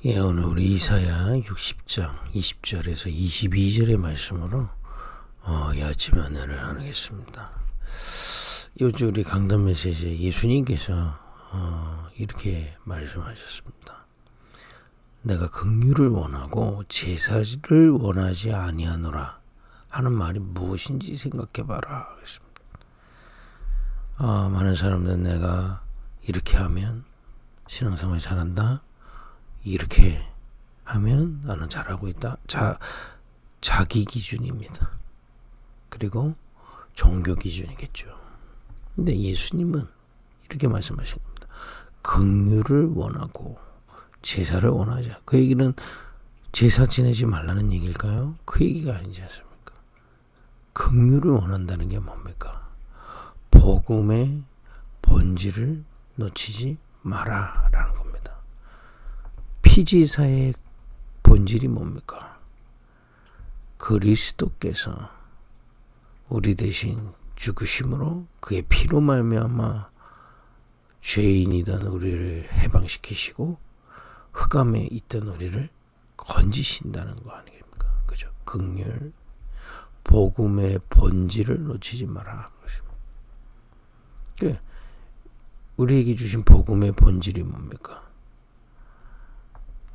예, 오늘 우리 이사야 60장 20절에서 22절의 말씀으로 이 아침 은혜를 나누겠습니다. 요즘 우리 강단 메시지에 예수님께서 이렇게 말씀하셨습니다. 내가 긍휼을 원하고 제사를 원하지 아니하노라 하는 말이 무엇인지 생각해봐라. 그랬습니다. 많은 사람들은 내가 이렇게 하면 신앙생활 잘한다, 이렇게 하면 나는 잘하고 있다. 자기 기준입니다. 그리고 종교 기준이겠죠. 근데 예수님은 이렇게 말씀하신 겁니다. 긍휼을 원하고 제사를 원하지. 그 얘기는 제사 지내지 말라는 얘기일까요? 그 얘기가 아니지 않습니까? 긍휼을 원한다는 게 뭡니까? 복음의 본질을 놓치지 마라라는 겁니다. 피지사의 본질이 뭡니까? 그리스도께서 우리 대신 죽으심으로 그의 피로 말미암아 죄인이던 우리를 해방시키시고 흑암에 있던 우리를 건지신다는 거 아닙니까? 그죠? 긍휼, 복음의 본질을 놓치지 마라. 그러니까 우리에게 주신 복음의 본질이 뭡니까?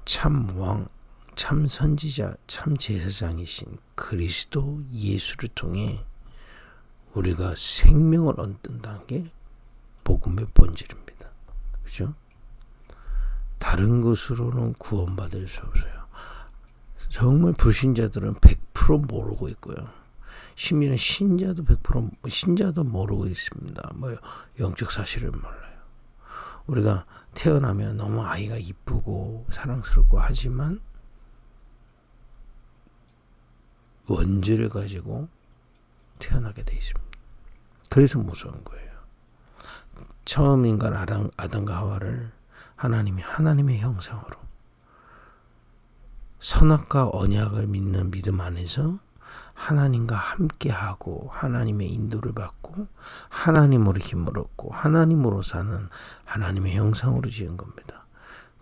참 왕, 참 선지자, 참 제사장이신 그리스도 예수를 통해 우리가 생명을 얻는다는 게 복음의 본질입니다. 그죠? 다른 것으로는 구원받을 수 없어요. 정말 불신자들은 100% 모르고 있고요. 심지어는 신자도 100% 신자도 모르고 있습니다. 영적 사실을 몰라요. 우리가 태어나면 너무 아이가 이쁘고 사랑스럽고 하지만 원죄를 가지고 태어나게 돼 있습니다. 그래서 무서운 거예요. 처음 인간 아담과 하와를 하나님이 하나님의 형상으로 선악과 언약을 믿는 믿음 안에서 하나님과 함께하고 하나님의 인도를 받고 하나님으로 힘을 얻고 하나님으로 사는 하나님의 형상으로 지은 겁니다.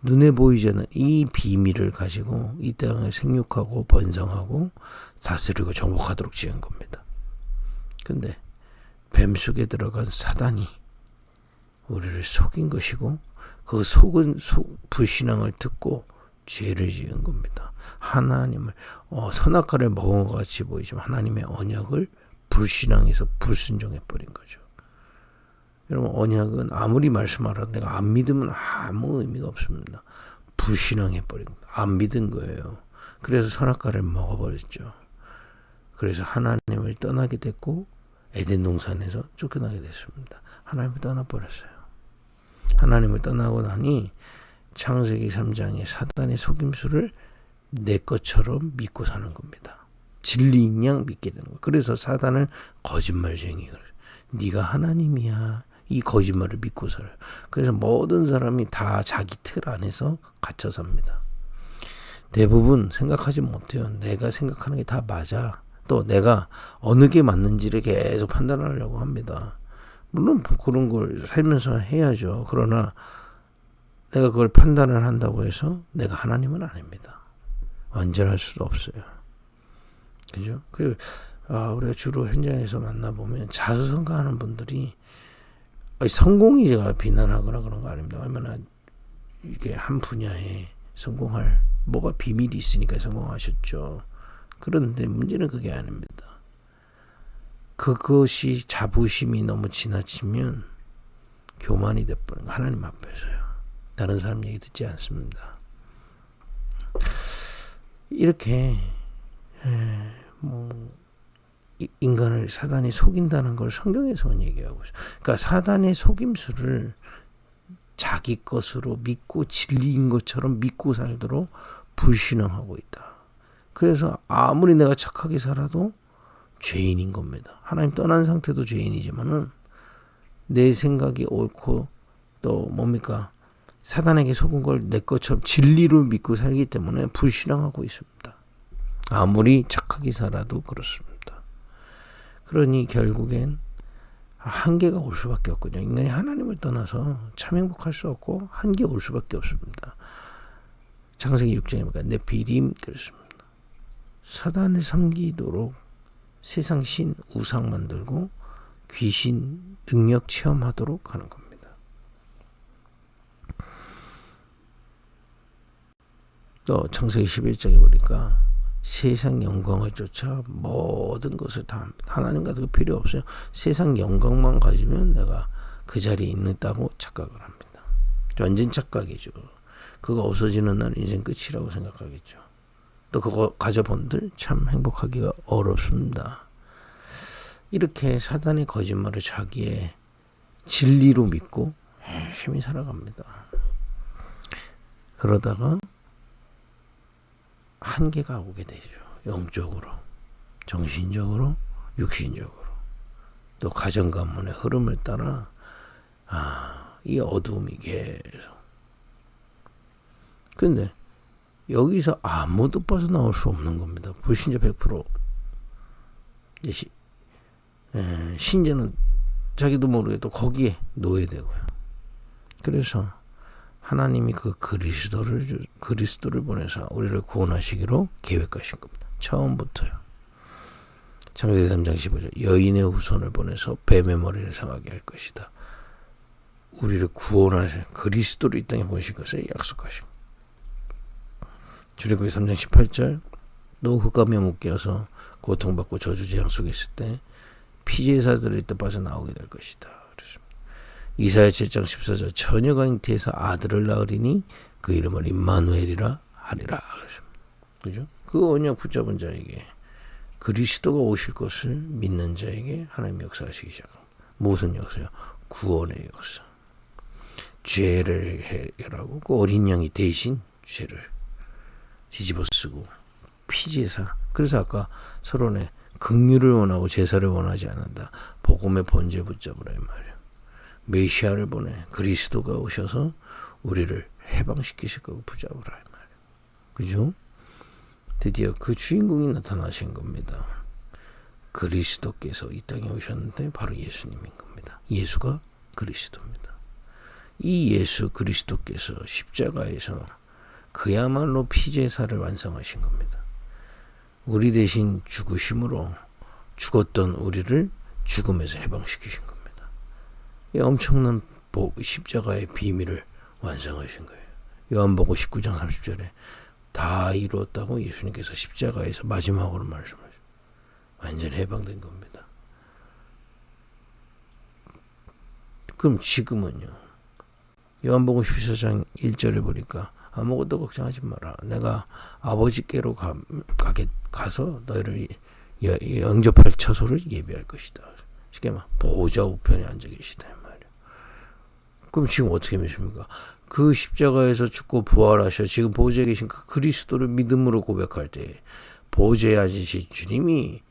눈에 보이지 않는 이 비밀을 가지고 이 땅을 생육하고 번성하고 다스리고 정복하도록 지은 겁니다. 근데 뱀 속에 들어간 사단이 우리를 속인 것이고 그 속은 불신앙을 듣고 죄를 지은 겁니다. 하나님을 선악과를 먹은 것 같이 보이지만 하나님의 언약을 불신앙해서 불순종해 버린 거죠. 여러분, 언약은 아무리 말씀하라도 내가 안 믿으면 아무 의미가 없습니다. 불신앙해 버린 겁니다. 안 믿은 거예요. 그래서 선악과를 먹어버렸죠. 그래서 하나님을 떠나게 됐고 에덴 동산에서 쫓겨나게 됐습니다. 하나님을 떠나버렸어요. 하나님을 떠나고 나니 창세기 3장의 사단의 속임수를 내 것처럼 믿고 사는 겁니다. 진리인 양 믿게 되는 거예요. 그래서 사단을 거짓말쟁이를, 네가 하나님이야, 이 거짓말을 믿고 살아요. 그래서 모든 사람이 다 자기 틀 안에서 갇혀 삽니다. 대부분 생각하지 못해요. 내가 생각하는 게 다 맞아. 또 내가 어느 게 맞는지를 계속 판단하려고 합니다. 물론 그런 걸 살면서 해야죠. 그러나 내가 그걸 판단을 한다고 해서 내가 하나님은 아닙니다. 완전할 수도 없어요. 그죠? 우리가 주로 현장에서 만나보면 자수성가하는 분들이 성공이 제가 비난하거나 그런 거 아닙니다. 얼마나 이게 한 분야에 성공할 뭐가 비밀이 있으니까 성공하셨죠. 그런데 문제는 그게 아닙니다. 그것이 자부심이 너무 지나치면 교만이 돼버린 거, 하나님 앞에서요. 다른 사람 얘기 듣지 않습니다. 이렇게 인간을 사단이 속인다는 걸 성경에서는 얘기하고 있어요. 그러니까 사단의 속임수를 자기 것으로 믿고 진리인 것처럼 믿고 살도록 불신앙하고 있다. 그래서 아무리 내가 착하게 살아도 죄인인 겁니다. 하나님 떠난 상태도 죄인이지만은 내 생각이 옳고 또 뭡니까? 사단에게 속은 걸 내 것처럼 진리로 믿고 살기 때문에 불신앙하고 있습니다. 아무리 착하게 살아도 그렇습니다. 그러니 결국엔 한계가 올 수밖에 없거든요. 인간이 하나님을 떠나서 참 행복할 수 없고 한계 올 수밖에 없습니다. 창세기 6장에 보니까 네피림 그랬습니다. 사단을 섬기도록 세상 신 우상 만들고 귀신 능력 체험하도록 하는 겁니다. 또 창세기 11장에 보니까 세상 영광을 쫓아 모든 것을 다 합니다. 하나님과 그 필요 없어요. 세상 영광만 가지면 내가 그 자리에 있는다고 착각을 합니다. 완전 착각이죠. 그거 없어지는 날 인생 끝이라고 생각하겠죠. 또 그거 가져본들 참 행복하기가 어렵습니다. 이렇게 사단의 거짓말을 자기의 진리로 믿고 열심히 살아갑니다. 그러다가 한계가 오게 되죠. 영적으로, 정신적으로, 육신적으로. 또 가정 가문의 흐름을 따라 이 어두움이 계속. 근데 여기서 아무도 빠져나올 수 없는 겁니다. 불신자 100%. 신자는 자기도 모르게 또 거기에 노예되고요. 그래서 하나님이 그 그리스도를 보내서 우리를 구원하시기로 계획하신 겁니다. 처음부터요. 창세기 3장 15절 여인의 후손을 보내서 뱀의 머리를 상하게 할 것이다. 우리를 구원하신 그리스도를 이 땅에 보내실 것을 약속하신 겁니다. 출애굽기 3장 18절 또 흑암에 묶여서 고통받고 저주재앙 속에 있을 때 피제사들을 이때 빠져나오게 될 것이다. 이사야 7장 14절 처녀가 잉태해서 아들을 낳으리니 그 이름을 임마누엘이라 하리라. 그죠? 그 언약 붙잡은 자에게 그리스도가 오실 것을 믿는 자에게 하나님이 역사하시기 시작합니다. 무슨 역사요? 구원의 역사. 죄를 해결하고 그 어린 양이 대신 죄를 뒤집어 쓰고 피제사. 그래서 아까 서론에 긍휼을 원하고 제사를 원하지 않는다. 복음의 번제 붙잡으라 이 말이에요. 메시아를 보내 그리스도가 오셔서 우리를 해방시키실 거고 붙잡으라 이 말이에요. 그죠? 드디어 그 주인공이 나타나신 겁니다. 그리스도께서 이 땅에 오셨는데 바로 예수님인 겁니다. 예수가 그리스도입니다. 이 예수 그리스도께서 십자가에서 그야말로 피제사를 완성하신 겁니다. 우리 대신 죽으심으로 죽었던 우리를 죽음에서 해방시키신 겁니다. 이 엄청난 십자가의 비밀을 완성하신 거예요. 요한복음 19장 30절에 다 이루었다고 예수님께서 십자가에서 마지막으로 말씀하셨어요. 완전 해방된 겁니다. 그럼 지금은요. 요한복음 14장 1절에 보니까 아무것도 걱정하지 마라. 내가 아버지께로 가서 너희를 영접할 처소를 예비할 것이다. 쉽게 말하면 보호자 우편에 앉아 계시다 말이에요. 그럼 지금 어떻게 믿습니까? 그 십자가에서 죽고 부활하셔 지금 보호자에 계신 그 그리스도를 믿음으로 고백할 때 보호자에 앉으신 주님이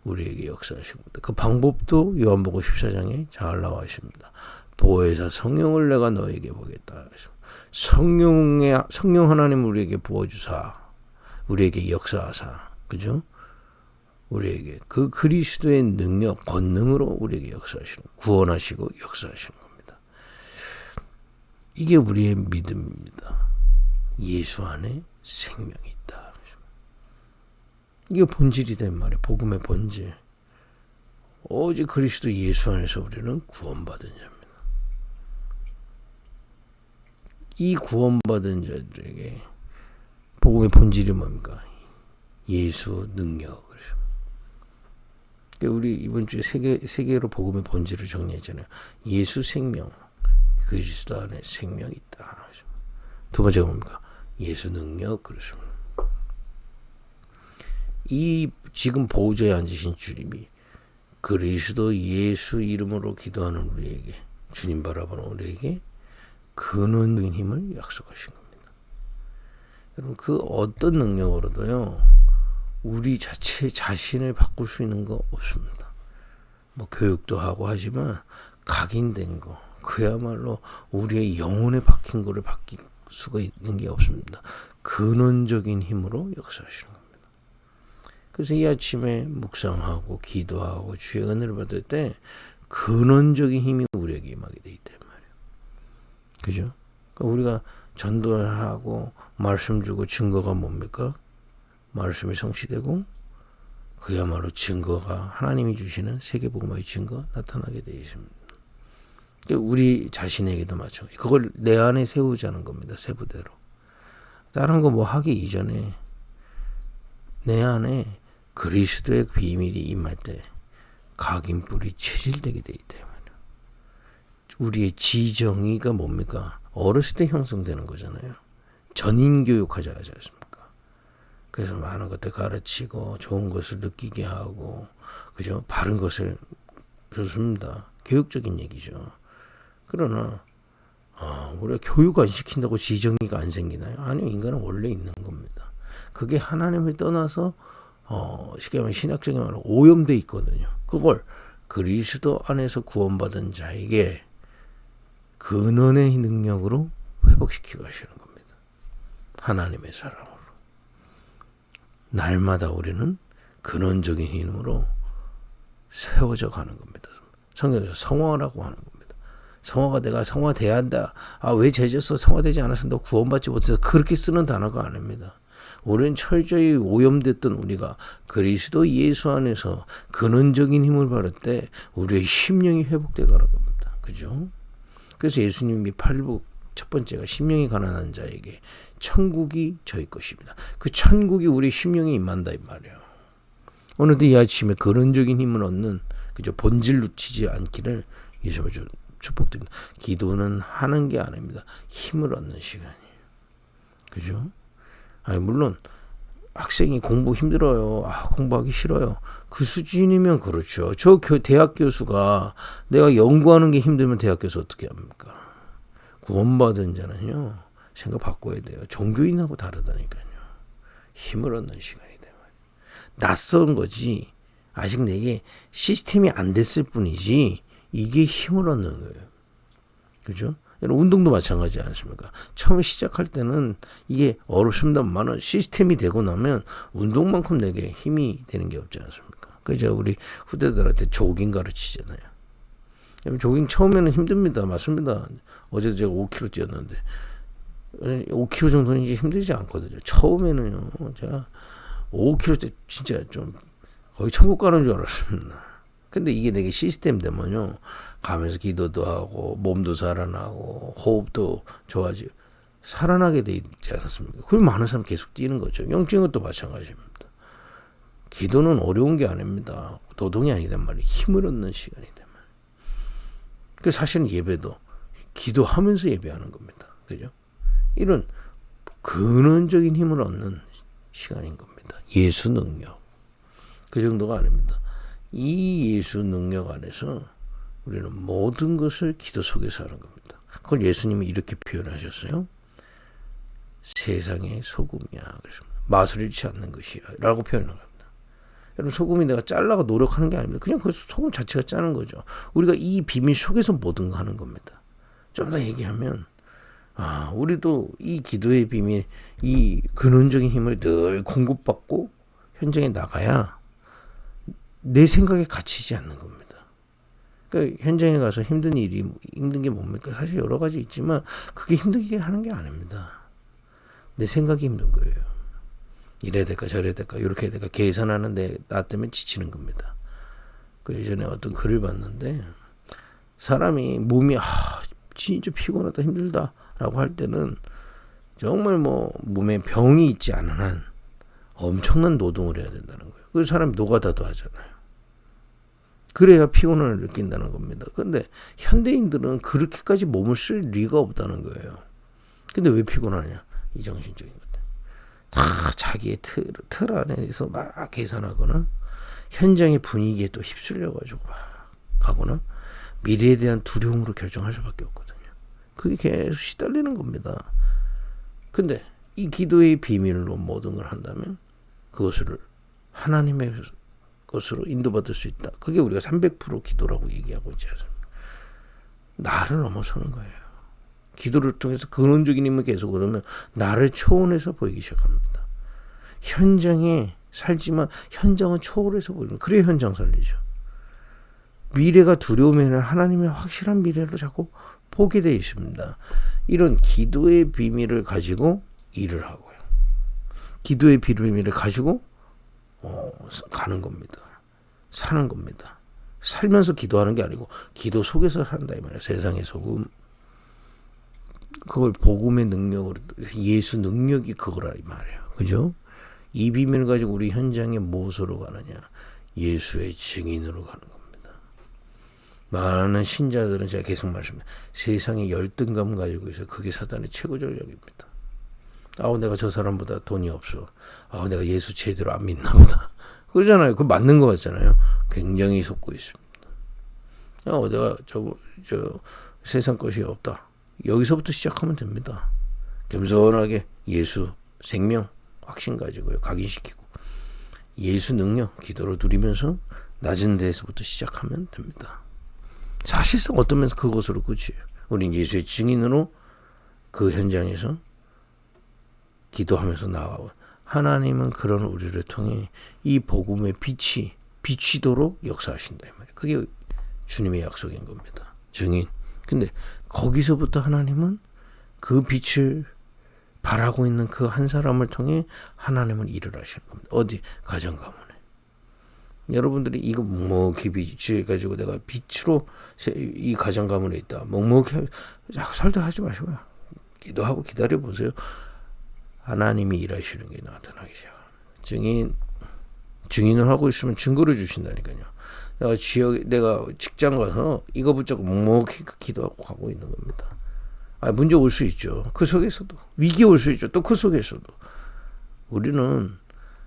우리에게 역사하신 겁니다. 그 방법도 요한복음 14장에 잘 나와 있습니다. 보혜사 성령을 내가 너에게 보겠다. 성령 하나님 우리에게 부어주사 우리에게 역사하사 그죠? 우리에게 그 그리스도의 능력 권능으로 우리에게 역사하시는 구원하시고 역사하시는 겁니다. 이게 우리의 믿음입니다. 예수 안에 생명이 있다. 이게 본질이 된 말이에요. 복음의 본질. 오직 그리스도 예수 안에서 우리는 구원받은 자입니다. 이 구원받은 자들에게 복음의 본질이 뭡니까? 예수 능력. 우리 이번 주에 세 개로 복음의 본질을 정리했잖아요. 예수 생명, 그리스도 안에 생명이 있다. 두 번째가 뭡니까? 예수 능력. 그렇습니다. 이 지금 보호자에 앉으신 주님이 그리스도 예수 이름으로 기도하는 우리에게 주님 바라보는 우리에게 근원적인 힘을 약속하신 겁니다. 여러분 그 어떤 능력으로도요. 우리 자신을 바꿀 수 있는 거 없습니다. 뭐 교육도 하고 하지만 각인된 거 그야말로 우리의 영혼에 박힌 거를 바뀔 수가 있는 게 없습니다. 근원적인 힘으로 역사하시는 겁니다. 그래서 이 아침에 묵상하고 기도하고 주의 은혜를 받을 때 근원적인 힘이 우리에게 임하게 돼 있단 말이에요. 그죠? 그러니까 우리가 전도를 하고 말씀 주고 증거가 뭡니까? 말씀이 성취되고 그야말로 증거가 하나님이 주시는 세계복음화의 증거 나타나게 되어 있습니다. 우리 자신에게도 마찬가지. 그걸 내 안에 세우자는 겁니다. 세부대로. 다른 거 뭐 하기 이전에 내 안에 그리스도의 비밀이 임할 때 각인뿔이 체질되게 되기 때문에 우리의 지정의가 뭡니까? 어렸을 때 형성되는 거잖아요. 전인교육하자 하지 않습니까? 그래서 많은 것들 가르치고 좋은 것을 느끼게 하고 그죠? 바른 것을 좋습니다. 교육적인 얘기죠. 그러나 우리가 교육 안 시킨다고 지정의가 안 생기나요? 아니요. 인간은 원래 있는 겁니다. 그게 하나님을 떠나서 쉽게 말하면 신학적인 말로 오염돼 있거든요. 그걸 그리스도 안에서 구원받은 자에게 근원의 능력으로 회복시키고 하시는 겁니다. 하나님의 사랑으로. 날마다 우리는 근원적인 힘으로 세워져 가는 겁니다. 성경에서 성화라고 하는 겁니다. 성화가 내가 성화돼야 한다. 왜 죄졌어? 성화되지 않아서 너 구원받지 못해서 그렇게 쓰는 단어가 아닙니다. 우리는 철저히 오염됐던 우리가 그리스도 예수 안에서 근원적인 힘을 받을 때 우리의 심령이 회복돼 가는 겁니다. 그죠? 그래서 예수님이 팔복 첫 번째가 심령이 가난한 자에게 천국이 저희 것입니다. 그 천국이 우리 심령에 임한다 이 말이에요. 오늘도 이 아침에 근원적인 힘을 얻는 그죠? 본질 놓치지 않기를 예수님을 축복드립니다. 기도는 하는 게 아닙니다. 힘을 얻는 시간이에요. 그죠? 물론 학생이 공부 힘들어요. 공부하기 싫어요. 그 수준이면 그렇죠. 저 대학 교수가 내가 연구하는 게 힘들면 대학 교수 어떻게 합니까? 구원받은 자는요. 생각 바꿔야 돼요. 종교인하고 다르다니까요. 힘을 얻는 시간이 돼요. 낯선 거지. 아직 내게 시스템이 안 됐을 뿐이지 이게 힘을 얻는 거예요. 그죠? 운동도 마찬가지 않습니까? 처음에 시작할 때는 이게 어렵습니다만 시스템이 되고 나면 운동만큼 내게 힘이 되는 게 없지 않습니까? 그죠? 우리 후대들한테 조깅 가르치잖아요. 조깅 처음에는 힘듭니다. 맞습니다. 어제도 제가 5km 뛰었는데 5km 정도는 이제 힘들지 않거든요. 처음에는요. 제가 5km 때 진짜 좀 거의 천국 가는 줄 알았습니다. 근데 이게 내게 시스템 되면요. 가면서 기도도 하고 몸도 살아나고 호흡도 좋아지고 살아나게 돼 있지 않습니까? 그럼 많은 사람 계속 뛰는 거죠. 영적인 것도 마찬가지입니다. 기도는 어려운 게 아닙니다. 노동이 아니단 말이에요. 힘을 얻는 시간이단 말이에요. 그 사실은 예배도 기도하면서 예배하는 겁니다. 그죠? 이런 근원적인 힘을 얻는 시간인 겁니다. 예수 능력. 그 정도가 아닙니다. 이 예수 능력 안에서 우리는 모든 것을 기도 속에서 하는 겁니다. 그걸 예수님이 이렇게 표현하셨어요. 세상의 소금이야. 그래서 맛을 잃지 않는 것이야. 라고 표현을 합니다. 여러분 소금이 내가 잘라고 노력하는 게 아닙니다. 그냥 그 소금 자체가 짜는 거죠. 우리가 이 비밀 속에서 모든 거 하는 겁니다. 좀 더 얘기하면 우리도 이 기도의 비밀, 이 근원적인 힘을 늘 공급받고 현장에 나가야 내 생각에 갇히지 않는 겁니다. 그러니까 현장에 가서 힘든 게 뭡니까? 사실 여러 가지 있지만 그게 힘들게 하는 게 아닙니다. 내 생각이 힘든 거예요. 이래야 될까 저래야 될까 이렇게 해야 될까 계산하는데 나 때문에 지치는 겁니다. 그 예전에 어떤 글을 봤는데 사람이 몸이 진짜 피곤하다 힘들다 라고 할 때는 정말 몸에 병이 있지 않은 한 엄청난 노동을 해야 된다는 거예요. 그 사람이 노가다도 하잖아요. 그래야 피곤함을 느낀다는 겁니다. 근데 현대인들은 그렇게까지 몸을 쓸 리가 없다는 거예요. 근데 왜 피곤하냐? 이 정신적인 것들. 다 자기의 틀 안에서 막 계산하거나 현장의 분위기에 또 휩쓸려가지고 막 가거나 미래에 대한 두려움으로 결정할 수밖에 없거든요. 그게 계속 시달리는 겁니다. 근데 이 기도의 비밀로 모든 걸 한다면 그것을 하나님의 것으로 인도받을 수 있다. 그게 우리가 300% 기도라고 얘기하고 있지 않습니까? 나를 넘어서는 거예요. 기도를 통해서 근원적인 힘을 계속 얻으면 나를 초월해서 보이기 시작합니다. 현장에 살지만 현장은 초월해서 보이는 그래야 현장 살리죠. 미래가 두려우면 하나님의 확실한 미래로 자꾸 보게 되어 있습니다. 이런 기도의 비밀을 가지고 일을 하고요. 기도의 비밀을 가지고 가는 겁니다. 사는 겁니다. 살면서 기도하는 게 아니고 기도 속에서 산다 이 말이에요. 세상의 소금. 그걸 복음의 능력으로, 예수 능력이 그거라 이 말이에요. 그죠? 이 비밀을 가지고 우리 현장에 무엇으로 가느냐? 예수의 증인으로 가는 겁니다. 많은 신자들은 제가 계속 말씀드립니다. 세상에 열등감 가지고 있어요. 그게 사단의 최고 전략입니다. 내가 저 사람보다 돈이 없어. 내가 예수 제대로 안 믿나 보다. 그러잖아요. 그거 맞는 거 같잖아요. 굉장히 속고 있습니다. 내가 저 세상 것이 없다. 여기서부터 시작하면 됩니다. 겸손하게 예수 생명 확신 가지고요. 각인시키고 예수 능력 기도로 누리면서 낮은 데에서부터 시작하면 됩니다. 사실상 어떤 면에서 그것으로 끝이에요. 우린 예수의 증인으로 그 현장에서 기도하면서 나가고 하나님은 그런 우리를 통해 이 복음의 빛이 비치도록 역사하신다 이 말이에요. 그게 주님의 약속인 겁니다. 증인. 근데 거기서부터 하나님은 그 빛을 바라고 있는 그 한 사람을 통해 하나님은 일을 하시는 겁니다. 어디? 가정 가문에. 여러분들이 이거 묵묵히 비치해가지고 내가 빛으로 이 가정 가문에 있다. 묵묵히 살다 하지 마시고요. 기도하고 기다려보세요. 하나님이 일하시는 게 나타나기 시작합니다. 증인을 하고 있으면 증거를 주신다니까요. 내가 직장 가서 이거 붙잡고 묵묵히 기도하고 가고 있는 겁니다. 문제 올 수 있죠. 그 속에서도. 위기 올 수 있죠. 또 그 속에서도. 우리는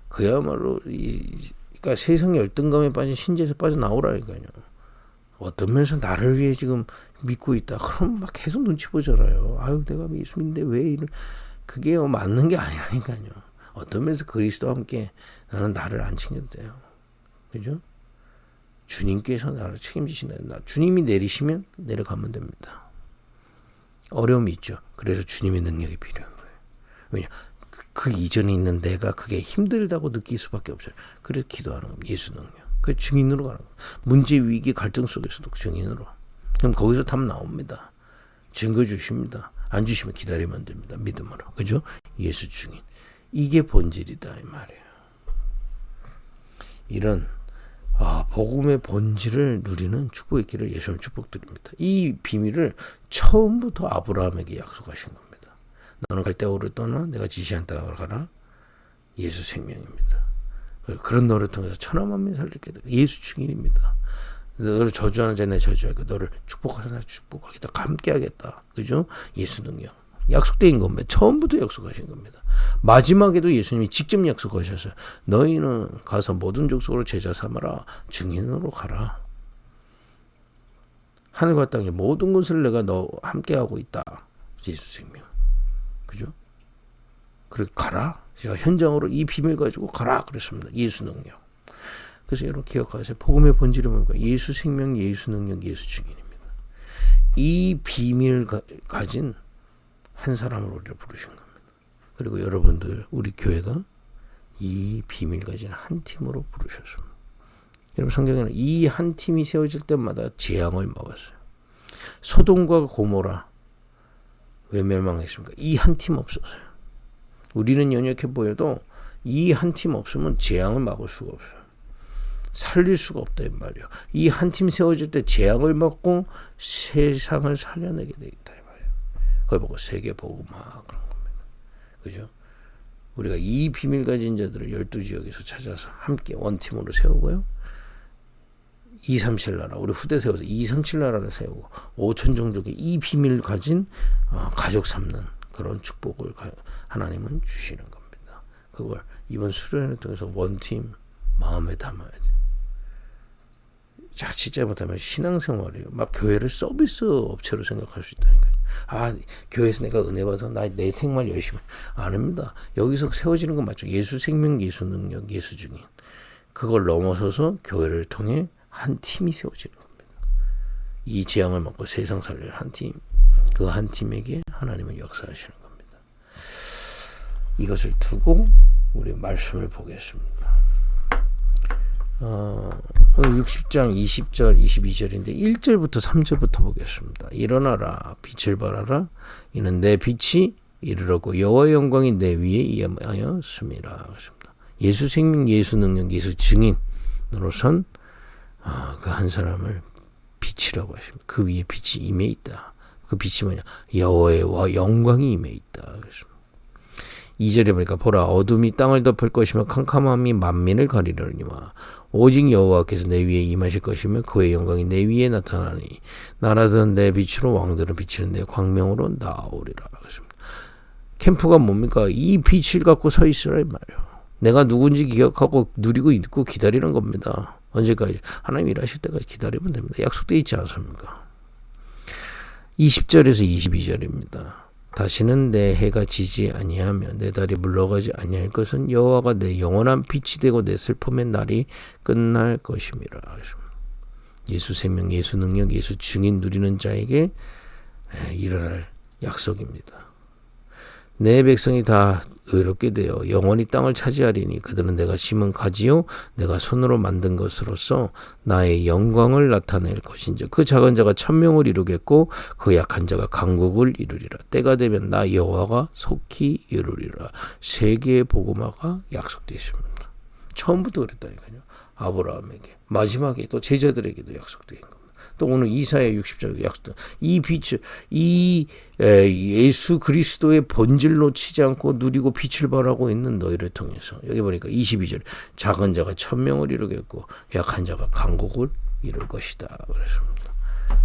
그야말로 그러니까 세상의 열등감에 빠진 신재에서 빠져나오라니까요. 어떤 면에서 나를 위해 지금 믿고 있다. 그럼 막 계속 눈치 보잖아요. 내가 예수 믿는데 왜 이런. 그게 맞는 게 아니라니까요. 어떤 면에서 그리스도와 함께 나는 나를 안 챙겨도 돼요. 그죠? 주님께서 나를 책임지신다. 주님이 내리시면 내려가면 됩니다. 어려움이 있죠. 그래서 주님의 능력이 필요한 거예요. 왜냐? 그 이전에 있는 내가 그게 힘들다고 느낄 수밖에 없어요. 그래서 기도하는 겁니다. 예수 능력. 그 증인으로 가는 겁니다. 문제, 위기, 갈등 속에서도 증인으로. 그럼 거기서 답 나옵니다. 증거 주십니다. 안 주시면 기다리면 됩니다. 믿음으로. 그죠? 예수 증인. 이게 본질이다 이 말이에요. 이런 복음의 본질을 누리는 축복의 길을 예수님 축복드립니다. 이 비밀을 처음부터 아브라함에게 약속하신 겁니다. 너는 갈대아우를 떠나 내가 지시한 땅으로 가라. 예수 생명입니다. 그런 너를 통해서 천하만민이 살리게 돼. 예수 증인입니다. 너를 저주하는 자 내 저주하고 너를 축복하는 자 축복하겠다. 함께하겠다. 그죠? 예수 능력. 약속된 겁니다. 처음부터 약속하신 겁니다. 마지막에도 예수님이 직접 약속하셨어요. 너희는 가서 모든 족속으로 제자 삼아라. 증인으로 가라. 하늘과 땅의 모든 것을 내가 너 함께하고 있다. 예수 생명. 그죠? 그렇게 가라. 제가 현장으로 이 비밀 가지고 가라. 그랬습니다. 예수 능력. 그래서 여러분 기억하세요. 복음의 본질은 뭔가? 예수 생명, 예수 능력, 예수 증인입니다. 이 비밀을 가진 한 사람을 우리를 부르신 겁니다. 그리고 여러분들 우리 교회가 이 비밀 가진 한 팀으로 부르셨습니다. 여러분 성경에는 이 한 팀이 세워질 때마다 재앙을 먹었어요. 소돔과 고모라 왜 멸망했습니까? 이 한 팀 없었어요. 우리는 연약해 보여도 이 한 팀 없으면 재앙을 막을 수가 없어요. 살릴 수가 없다 이 말이에요. 이 한 팀 세워질 때 재앙을 막고 세상을 살려내게 돼 있다 이 말이에요. 그걸 보고 세계 복음화 그런 겁니다. 그죠? 우리가 이 비밀 가진 자들을 12지역에서 찾아서 함께 원팀으로 세우고요. 237 나라, 우리 후대 세워서 237 나라를 세우고 5천 종족의 이 비밀 가진 가족 삼는 그런 축복을 하나님은 주시는 겁니다. 그걸 이번 수련을 통해서 원팀 마음에 담아야 돼요. 자칫 잘못하면 신앙생활이에요. 막 교회를 서비스 업체로 생각할 수 있다니까요. 교회에서 내가 은혜 받아서 내 생활 열심히 안 합니다. 여기서 세워지는 건 맞죠. 예수 생명, 예수 능력, 예수 증인. 그걸 넘어서서 교회를 통해 한 팀이 세워지는 겁니다. 이 재앙을 먹고 세상 살릴 한 팀. 그 한 팀에게 하나님은 역사하시는 겁니다. 이것을 두고 우리 말씀을 보겠습니다. 오늘 60장 20절 22절인데 1절부터 3절부터 보겠습니다. 일어나라 빛을 발하라 이는 내 빛이 이르렀고 여호와의 영광이 내 위에 임하였음이라. 예수 생명, 예수 능력, 예수 증인으로선 그 한 사람을 빛이라고 하십니다. 그 위에 빛이 임해 있다. 그 빛이 뭐냐? 여호와의 영광이 임해 있다. 그렇습니다. 2절에 보니까 보라 어둠이 땅을 덮을 것이며 캄캄함이 만민을 가리려니와 오직 여호와께서 내 위에 임하실 것이며 그의 영광이 내 위에 나타나니 나라들은 내 빛으로 왕들은 비치는 내 광명으로 나오리라. 그렇습니다. 캠프가 뭡니까? 이 빛을 갖고 서 있으라 이 말이에요. 내가 누군지 기억하고 누리고 있고 기다리는 겁니다. 언제까지? 하나님 일하실 때까지 기다리면 됩니다. 약속되어 있지 않습니까? 20절에서 22절입니다. 다시는 내 해가 지지 아니하며 내 달이 물러가지 아니할 것은 여호와가 내 영원한 빛이 되고 내 슬픔의 날이 끝날 것임이라. 예수 생명, 예수 능력, 예수 증인 누리는 자에게 일어날 약속입니다. 내 백성이 다 의롭게 되어 영원히 땅을 차지하리니 그들은 내가 심은 가지요 내가 손으로 만든 것으로서 나의 영광을 나타낼 것인즉 그 작은 자가 천명을 이루겠고 그 약한 자가 강국을 이루리라. 때가 되면 나 여호와가 속히 이루리라. 세계의 복음화가 약속되어 있습니다. 처음부터 그랬다니까요. 아브라함에게 마지막에 또 제자들에게도 약속되어 있는 겁니다. 또 오늘 이사야 60절 약속. 이 빛을 예수 그리스도의 본질 놓치지 않고 누리고 빛을 발하고 있는 너희를 통해서 여기 보니까 22절 작은 자가 천명을 이루겠고 약한 자가 강국을 이룰 것이다. 그랬습니다.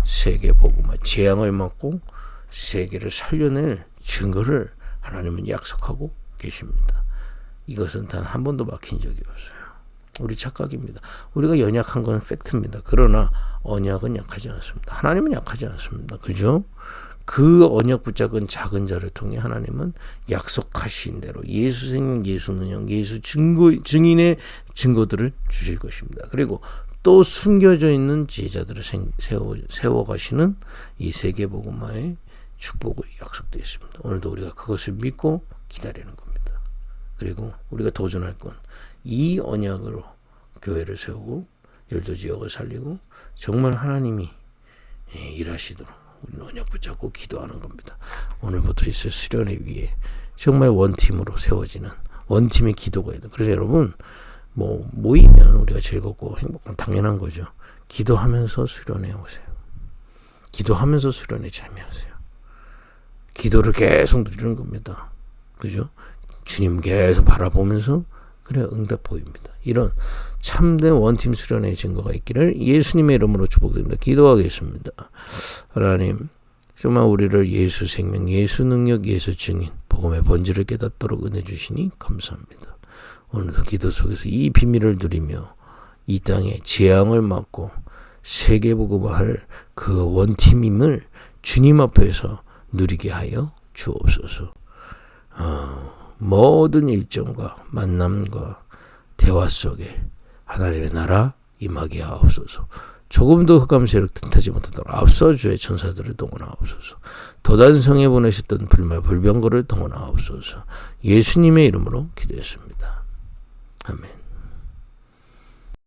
세계 복음화 재앙을 막고 세계를 살려낼 증거를 하나님은 약속하고 계십니다. 이것은 단 한 번도 막힌 적이 없어요. 우리 착각입니다. 우리가 연약한 건 팩트입니다. 그러나 언약은 약하지 않습니다. 하나님은 약하지 않습니다. 그죠? 그 언약 붙잡은 작은 자를 통해 하나님은 약속하신 대로 예수 생명, 예수 능력, 예수 증인의 증거들을 주실 것입니다. 그리고 또 숨겨져 있는 제자들을 세워가시는 이 세계복음화의 축복을 약속되어 있습니다. 오늘도 우리가 그것을 믿고 기다리는 겁니다. 그리고 우리가 도전할 건 이 언약으로 교회를 세우고 열두 지역을 살리고 정말 하나님이 일하시도록 우리는 언약 붙잡고 기도하는 겁니다. 오늘부터 있을 수련회 위에 정말 원팀으로 세워지는 원팀의 기도가 있다. 그래서 여러분 모이면 우리가 즐겁고 행복한 당연한 거죠. 기도하면서 수련회 오세요. 기도하면서 수련회 참여하세요. 기도를 계속 누리는 겁니다. 그죠? 주님 계속 바라보면서 그래야 응답 보입니다. 이런 참된 원팀 수련의 증거가 있기를 예수님의 이름으로 축복드립니다. 기도하겠습니다. 하나님 정말 우리를 예수 생명, 예수 능력, 예수 증인 복음의 본질을 깨닫도록 은혜 주시니 감사합니다. 오늘도 기도 속에서 이 비밀을 누리며 이 땅에 재앙을 막고 세계복음화할 그 원팀임을 주님 앞에서 누리게 하여 주옵소서. 모든 일정과 만남과 대화 속에 하나님의 나라 임하게 하옵소서. 조금도 흑암 세력 틈타지 못하도록 앞서 주의 천사들을 동원하옵소서. 도단성에 보내셨던 불말 불병거를 동원하옵소서. 예수님의 이름으로 기도했습니다. 아멘.